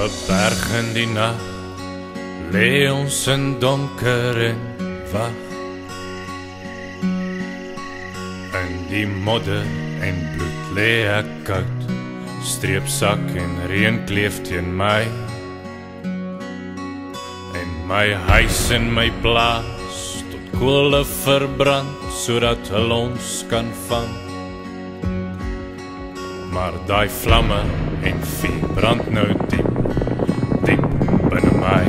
'n berg in die nag, lê ons in donker en wag. In die modder en bloed lê ek koud, streepsak en reën kleef teen my. En my huis en my plaas tot kole verbrand, sodat hulle ons kan vang. Maar daai vlamme en vuur brand nou diep, diep binne my.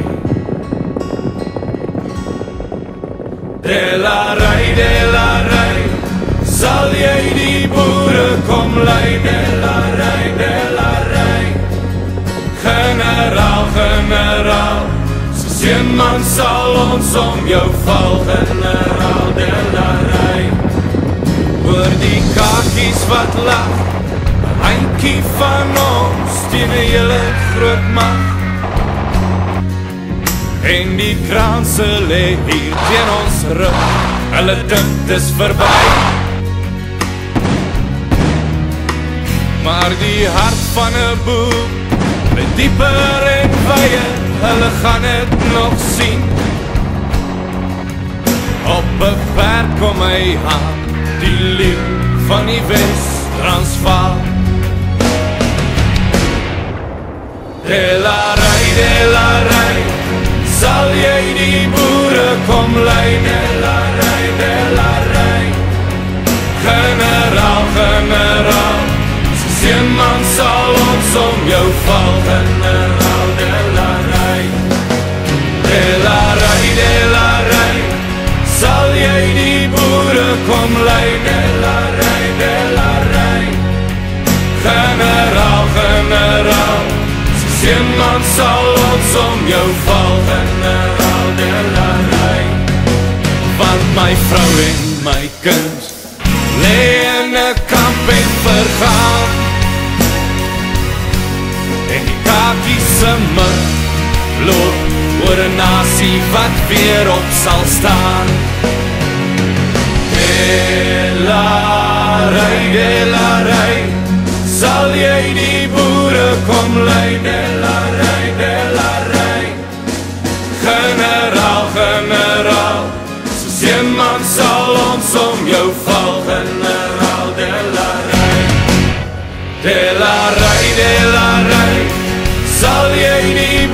Delarai, sal jy die boere kom lei? Delarai, generaal, so seenman sal ons om jou val. Generaal, delarai, oor die kakies wat lag, eindkie van ons teen 'n hele groot mag. En die kraanse lê hier teen ons rug, hulle dink dis verby. Maar die hart van 'n boer lê dieper en wyer, hulle gaan dit nog sien. Op 'n berg kom hy aan, die leeu van die Wes-Transvaal. Delarai, sal jy die boere kom lei? Delarai, generaal, so seenman sal ons om jou val. Generaal, delarai, sal jy die boere kom lei? Delarai, generaal, seenman sal ons om jou val. Generaal, delarai, want my vrou en my kind lê in 'n kamp en vergaan. En die kakies se mug loop oor 'n nasie wat weer op sal staan. Delarai, sal jy die boere kom lei? Delarai, generaal, so seenman sal ons om jou val. Generaal, delarai, sal jy die